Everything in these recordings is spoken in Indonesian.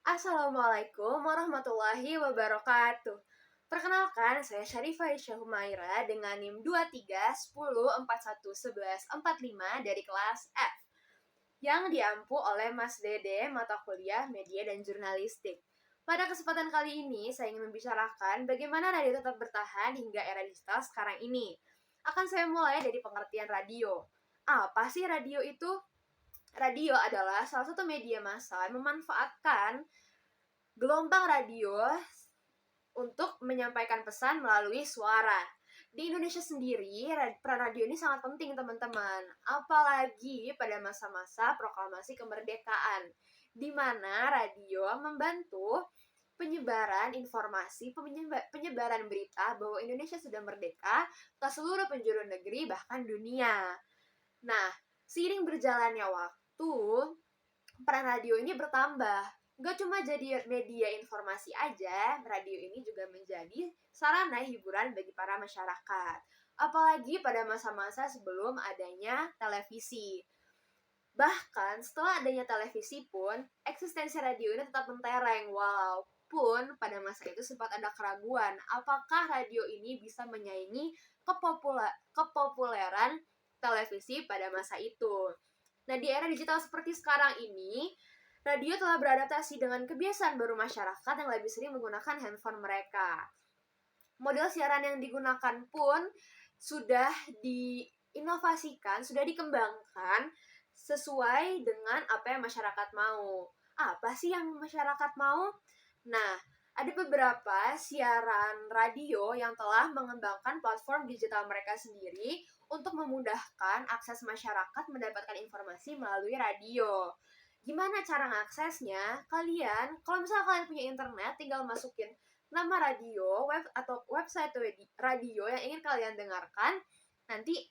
Assalamualaikum warahmatullahi wabarakatuh. Perkenalkan, saya Syarifah Aisyah Humaira dengan NIM 2310411145 dari kelas F yang diampu oleh Mas Dede mata kuliah Media dan Jurnalistik. Pada kesempatan kali ini, saya ingin membicarakan bagaimana radio tetap bertahan hingga era digital sekarang ini. Akan saya mulai dari pengertian radio. Apa sih radio itu? Radio adalah salah satu media massa yang memanfaatkan gelombang radio untuk menyampaikan pesan melalui suara. Di Indonesia sendiri, peran radio ini sangat penting, teman-teman. Apalagi pada masa-masa proklamasi kemerdekaan, di mana radio membantu penyebaran informasi, penyebaran berita bahwa Indonesia sudah merdeka ke seluruh penjuru negeri, bahkan dunia. Nah, seiring berjalannya waktu, peran radio ini bertambah. Gak cuma jadi media informasi aja, radio ini juga menjadi sarana hiburan bagi para masyarakat. Apalagi pada masa-masa sebelum adanya televisi. Bahkan setelah adanya televisi pun, eksistensi radio ini tetap mentereng, walaupun pada masa itu sempat ada keraguan apakah radio ini bisa menyaingi kepopuleran televisi pada masa itu. Nah, di era digital seperti sekarang ini, radio telah beradaptasi dengan kebiasaan baru masyarakat yang lebih sering menggunakan handphone mereka. Model siaran yang digunakan pun sudah diinovasikan, sudah dikembangkan sesuai dengan apa yang masyarakat mau. Apa sih yang masyarakat mau? Nah, ada beberapa siaran radio yang telah mengembangkan platform digital mereka sendiri untuk memudahkan akses masyarakat mendapatkan informasi melalui radio. Gimana cara mengaksesnya? Kalau misalnya kalian punya internet, tinggal masukin nama radio, atau website radio yang ingin kalian dengarkan, nanti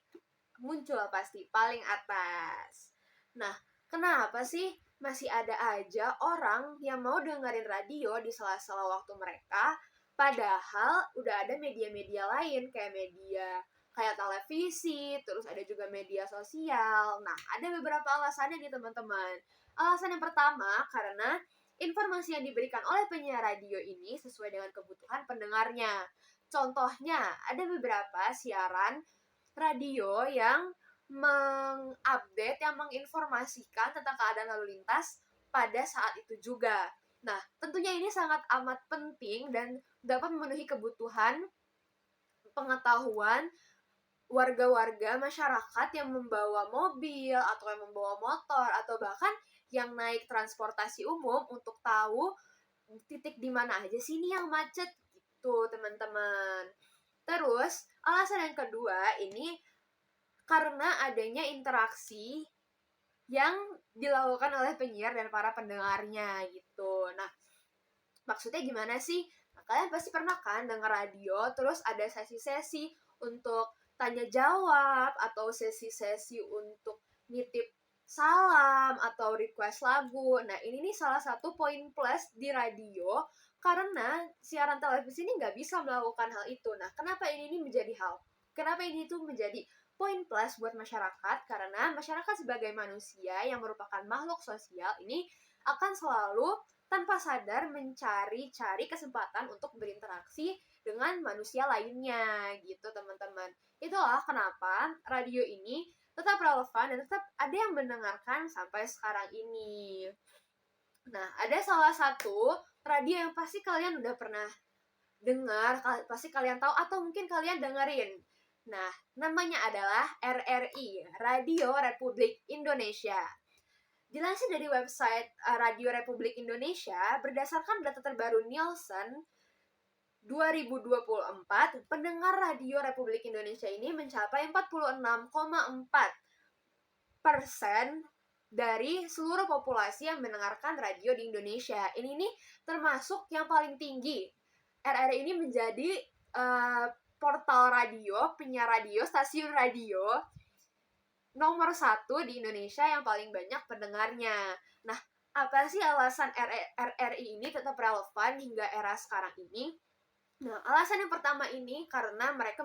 muncul pasti paling atas. Nah, kenapa sih masih ada aja orang yang mau dengerin radio di sela-sela waktu mereka, padahal udah ada media-media lain kayak televisi, terus ada juga media sosial. Nah, ada beberapa alasannya nih, teman-teman. Alasan yang pertama, karena informasi yang diberikan oleh penyiar radio ini sesuai dengan kebutuhan pendengarnya. Contohnya, ada beberapa siaran radio yang mengupdate, yang menginformasikan tentang keadaan lalu lintas pada saat itu juga. Nah, tentunya ini sangat amat penting dan dapat memenuhi kebutuhan pengetahuan warga-warga masyarakat yang membawa mobil atau yang membawa motor atau bahkan yang naik transportasi umum untuk tahu titik di mana aja sih ini yang macet gitu, teman-teman. Terus, alasan yang kedua ini karena adanya interaksi yang dilakukan oleh penyiar dan para pendengarnya gitu. Nah, maksudnya gimana sih? Nah, kalian pasti pernah kan dengar radio, terus ada sesi-sesi untuk tanya jawab atau sesi-sesi untuk nitip salam atau request lagu. Nah, ini nih salah satu poin plus di radio karena siaran televisi ini nggak bisa melakukan hal itu. Nah, kenapa kenapa ini tuh menjadi poin plus buat masyarakat? Karena masyarakat sebagai manusia yang merupakan makhluk sosial ini akan selalu tanpa sadar mencari kesempatan untuk berinteraksi dengan manusia lainnya gitu, teman-teman. Itulah kenapa radio ini tetap relevan dan tetap ada yang mendengarkan sampai sekarang ini. Nah, ada salah satu radio yang pasti kalian udah pernah dengar, pasti kalian tahu atau mungkin kalian dengerin. Nah, namanya adalah RRI, Radio Republik Indonesia. Dilansir dari website Radio Republik Indonesia, berdasarkan data terbaru Nielsen 2024, pendengar Radio Republik Indonesia ini mencapai 46,4% dari seluruh populasi yang mendengarkan radio di Indonesia. Ini nih termasuk yang paling tinggi. RRI ini menjadi portal radio, penyiar radio, stasiun radio nomor 1 di Indonesia yang paling banyak pendengarnya. Nah, apa sih alasan RRI ini tetap relevan hingga era sekarang ini? Nah, alasan yang pertama ini karena mereka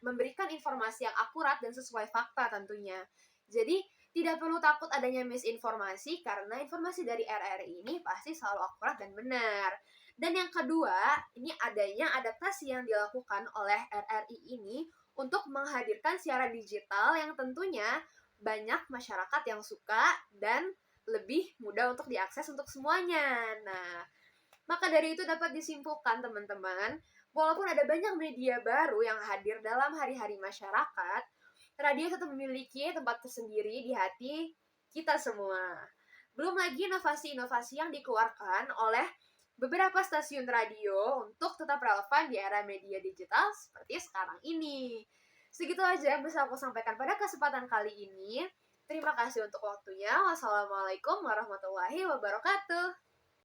memberikan informasi yang akurat dan sesuai fakta tentunya. Jadi, Tidak perlu takut adanya misinformasi karena informasi dari RRI ini pasti selalu akurat dan benar. Dan yang kedua, ini adanya adaptasi yang dilakukan oleh RRI ini untuk menghadirkan siaran digital yang tentunya banyak masyarakat yang suka dan lebih mudah untuk diakses untuk semuanya. Nah, maka dari itu dapat disimpulkan teman-teman, walaupun ada banyak media baru yang hadir dalam hari-hari masyarakat, radio tetap memiliki tempat tersendiri di hati kita semua. Belum lagi inovasi-inovasi yang dikeluarkan oleh beberapa stasiun radio untuk tetap relevan di era media digital seperti sekarang ini. Segitu aja yang bisa aku sampaikan pada kesempatan kali ini. Terima kasih untuk waktunya. Wassalamualaikum warahmatullahi wabarakatuh.